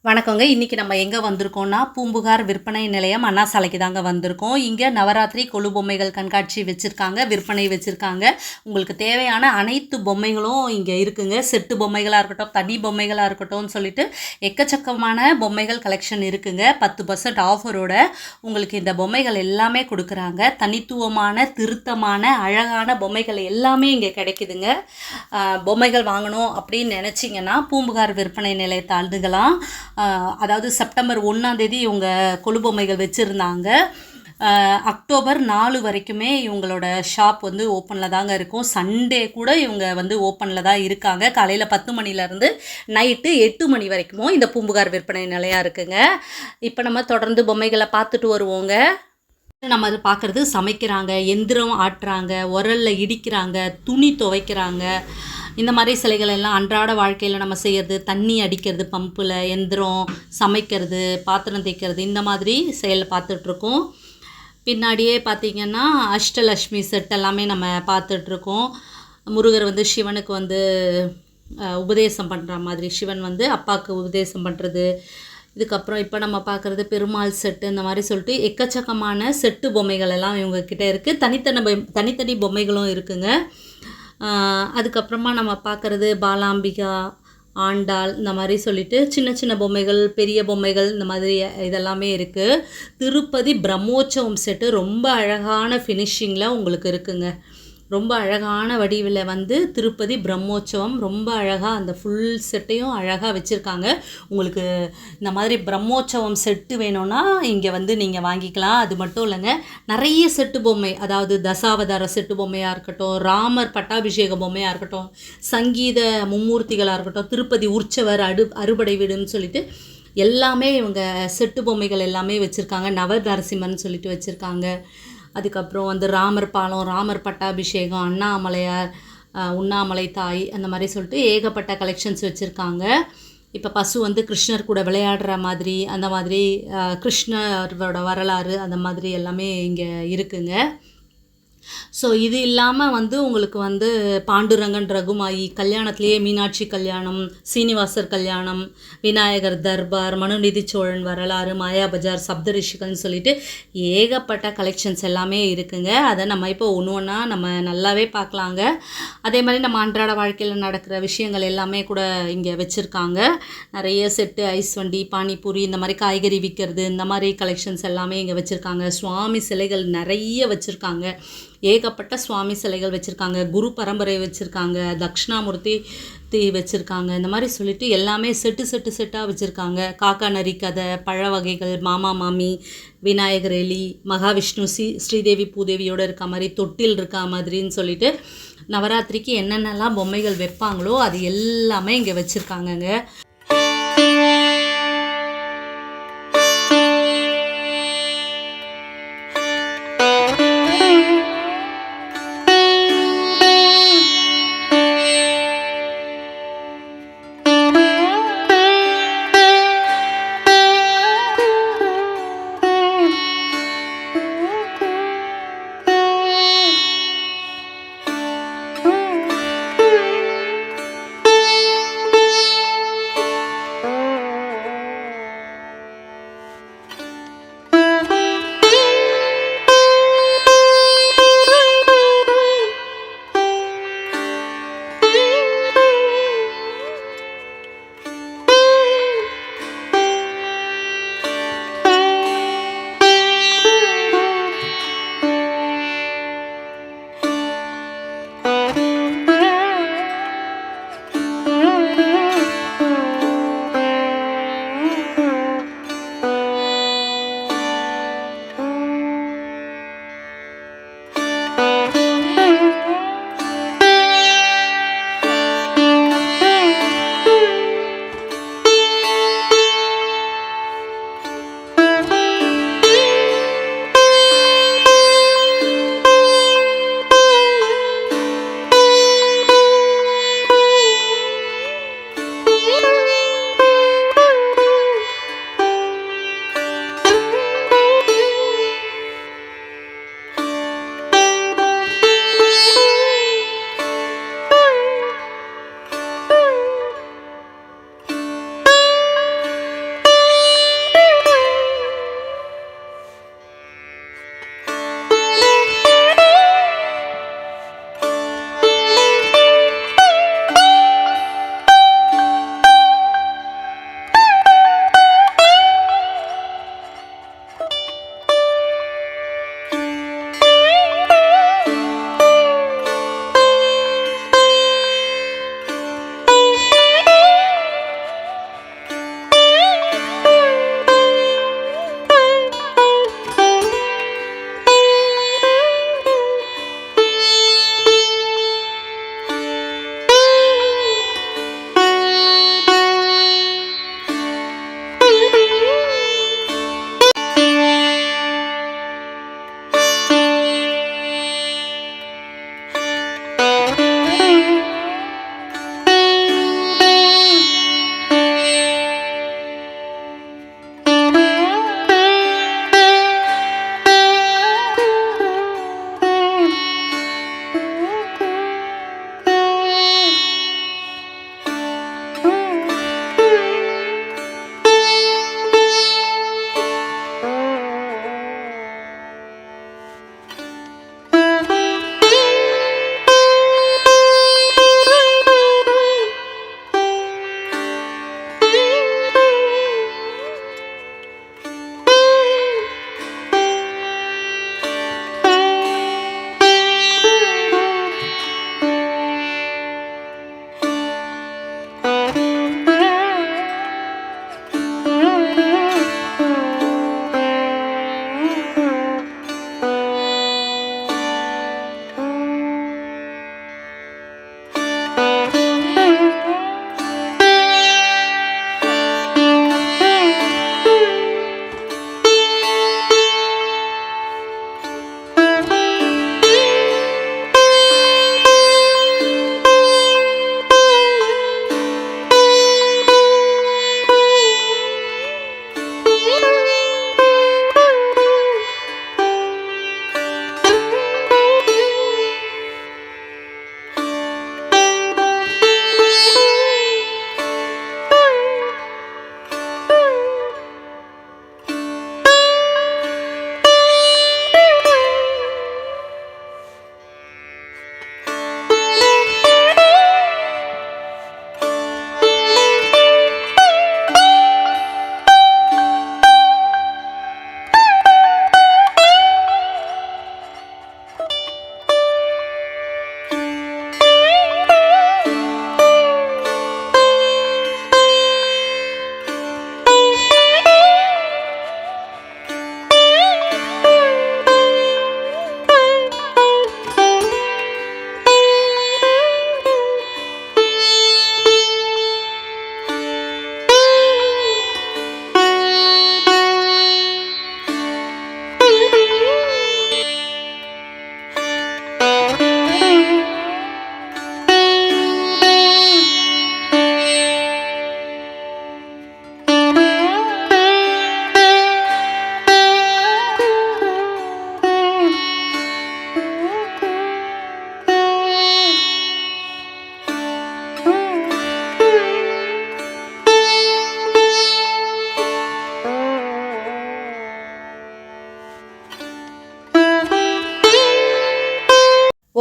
வணக்கங்க. இன்னைக்கு நம்ம எங்க வந்திருக்கோம்னா, பூம்புகார் விற்பனை நிலையம் அண்ணா சாலைக்கு தாங்க வந்திருக்கோம். இங்க நவராத்திரி கொலு பொம்மைகள் கண்காட்சி வச்சிருக்காங்க, விற்பனை வச்சிருக்காங்க. உங்களுக்கு தேவையான அனைத்து பொம்மைகளும் இங்க இருக்குங்க. செட்டு பொம்மைகளா இருக்கட்டும், தனி பொம்மைகளா இருக்கட்டும்னு சொல்லிட்டு எக்கச்சக்கமான பொம்மைகள் கலெக்ஷன் இருக்குங்க. 10% ஆஃபரோட உங்களுக்கு இந்த பொம்மைகள் எல்லாமே குடுக்குறாங்க. தனித்துவமான, திருத்தமான, அழகான பொம்மைகள் எல்லாமே இங்க கிடைக்குதுங்க. பொம்மைகள் வாங்கணும் அப்படின்னு நினச்சிங்கன்னா பூம்புகார் விற்பனை நிலையத்தை அணுகலாம். அதாவது செப்டம்பர் 1ஆம் தேதி இவங்க கொலுபொம்மைகள் வச்சுருந்தாங்க. அக்டோபர் 4 வரைக்குமே இவங்களோட ஷாப் வந்து ஓப்பனில் தாங்க இருக்கும். சண்டே கூட இவங்க வந்து ஓப்பனில் தான் இருக்காங்க. காலையில் 10 மணிலேருந்து நைட்டு 8 மணி வரைக்கும் இந்த பூம்புகார் விற்பனை நிலையம் இருக்குங்க. இப்போ நம்ம தொடர்ந்து பொம்மைகளை பார்த்துட்டு வருவோங்க. நம்ம அது பார்க்குறது சமைக்கிறாங்க, எந்திரம் ஆட்டுறாங்க, உரலில் இடிக்கிறாங்க, துணி துவைக்கிறாங்க. இந்த மாதிரி சிலைகள் எல்லாம் அன்றாட வாழ்க்கையில் நம்ம செய்கிறது, தண்ணி அடிக்கிறது, பம்பில் எந்திரம், சமைக்கிறது, பாத்திரம் தேய்க்கிறது, இந்த மாதிரி செயல் பார்த்துட்ருக்கோம். பின்னாடியே பார்த்திங்கன்னா அஷ்டலக்ஷ்மி செட் எல்லாமே நம்ம பார்த்துட்ருக்கோம். முருகர் வந்து சிவனுக்கு வந்து உபதேசம் பண்ணுற மாதிரி, சிவன் வந்து அப்பாவுக்கு உபதேசம் பண்ணுறது. இதுக்கப்புறம் இப்போ நம்ம பார்க்குறது பெருமாள் செட்டு, இந்த மாதிரி சொல்லிட்டு எக்கச்சக்கமான செட்டு பொம்மைகள் எல்லாம் இவங்கக்கிட்ட இருக்குது. தனித்தனி பொம்மைகளும் இருக்குங்க. அதுக்கப்புறமா நம்ம பார்க்குறது பாலாம்பிகா, ஆண்டாள், இந்த மாதிரி சொல்லிட்டு சின்ன சின்ன பொம்மைகள், பெரிய பொம்மைகள், இந்த மாதிரி இதெல்லாமே இருக்குது. திருப்பதி பிரம்மோற்சவம் செட்டு ரொம்ப அழகான ஃபினிஷிங்கில் உங்களுக்கு இருக்குங்க. ரொம்ப அழகான வடிவில் வந்து திருப்பதி பிரம்மோற்சவம் ரொம்ப அழகாக அந்த ஃபுல் செட்டையும் அழகாக வச்சுருக்காங்க. உங்களுக்கு இந்த மாதிரி பிரம்மோற்சவம் செட்டு வேணும்னா இங்கே வந்து நீங்கள் வாங்கிக்கலாம். அது மட்டும் இல்லைங்க, நிறைய செட்டு பொம்மை, அதாவது தசாவதார செட்டு பொம்மையாக இருக்கட்டும், ராமர் பட்டாபிஷேக பொம்மையாக இருக்கட்டும், சங்கீத மும்மூர்த்திகளாக இருக்கட்டும், திருப்பதி உற்சவர் அறுபடை வீடுன்னு சொல்லிட்டு எல்லாமே இவங்க செட்டு பொம்மைகள் எல்லாமே வச்சுருக்காங்க. நவநரசிம்மன் சொல்லிட்டு வச்சுருக்காங்க. அதுக்கப்புறம் வந்து ராமர் பாலம், ராமர் பட்டாபிஷேகம், அண்ணாமலையார், உண்ணாமலை தாய், அந்த மாதிரி சொல்லிட்டு ஏகப்பட்ட கலெக்ஷன்ஸ் வச்சுருக்காங்க. இப்போ பசு வந்து கிருஷ்ணர் கூட விளையாடுற மாதிரி, அந்த மாதிரி கிருஷ்ணரோட வரலாறு, அந்த மாதிரி எல்லாமே இங்கே இருக்குங்க. ஸோ இது இல்லாமல் வந்து உங்களுக்கு வந்து பாண்டுரங்கன் ரகுமாயி, கல்யாணத்துலேயே மீனாட்சி கல்யாணம், சீனிவாசர் கல்யாணம், விநாயகர் தர்பார், மனுநீதி சோழன் வரலாறு, மாயா பஜார், சப்தரிஷிகள்னு சொல்லிட்டு ஏகப்பட்ட கலெக்ஷன்ஸ் எல்லாமே இருக்குங்க. அதை நம்ம இப்போ ஒன்று ஒன்றா நம்ம நல்லாவே பார்க்கலாங்க. அதே மாதிரி நம்ம அன்றாட வாழ்க்கையில் நடக்கிற விஷயங்கள் எல்லாமே கூட இங்கே வச்சுருக்காங்க. நிறைய செட்டு, ஐஸ் வண்டி, பானிபூரி, இந்த மாதிரி காய்கறி விற்கிறது, இந்த மாதிரி கலெக்ஷன்ஸ் எல்லாமே இங்கே வச்சுருக்காங்க. சுவாமி சிலைகள் நிறைய வச்சுருக்காங்க. ஏகப்பட்ட சுவாமி சிலைகள் வச்சுருக்காங்க. குரு பரம்பரை வச்சுருக்காங்க. தட்சிணாமூர்த்தி வச்சுருக்காங்க. இந்த மாதிரி சொல்லிட்டு எல்லாமே செட்டாக வச்சுருக்காங்க. காக்கா நரி கதை, பழ வகைகள், மாமா மாமி, விநாயகர் எலி, மகாவிஷ்ணு, ஸ்ரீதேவி பூதேவியோடு இருக்க மாதிரி, தொட்டில் இருக்கா மாதிரின்னு சொல்லிட்டு நவராத்திரிக்கு என்னென்னலாம் பொம்மைகள் வைப்பாங்களோ அது எல்லாமே இங்கே வச்சுருக்காங்கங்க.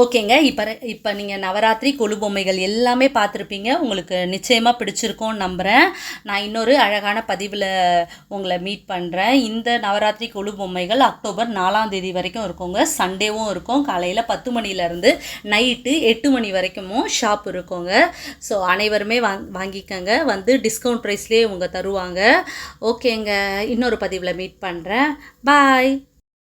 ஓகேங்க. இப்போ நீங்கள் நவராத்திரி கொலு பொம்மைகள் எல்லாமே பார்த்துருப்பீங்க. உங்களுக்கு நிச்சயமாக பிடிச்சிருக்கும்னு நம்புகிறேன். நான் இன்னொரு அழகான பதிவில் உங்களை மீட் பண்ணுறேன். இந்த நவராத்திரி கொலு பொம்மைகள் அக்டோபர் 4ஆம் தேதி வரைக்கும் இருக்குங்க. சண்டேவும் இருக்கும். காலையில் 10 மணிலேருந்து நைட்டு 8 மணி வரைக்கும் ஷாப் இருக்குங்க. ஸோ அனைவருமே வாங்கிக்கங்க. வந்து டிஸ்கவுண்ட் ப்ரைஸ்லேயே இவங்க தருவாங்க. ஓகேங்க, இன்னொரு பதிவில் மீட் பண்ணுறேன். பாய்.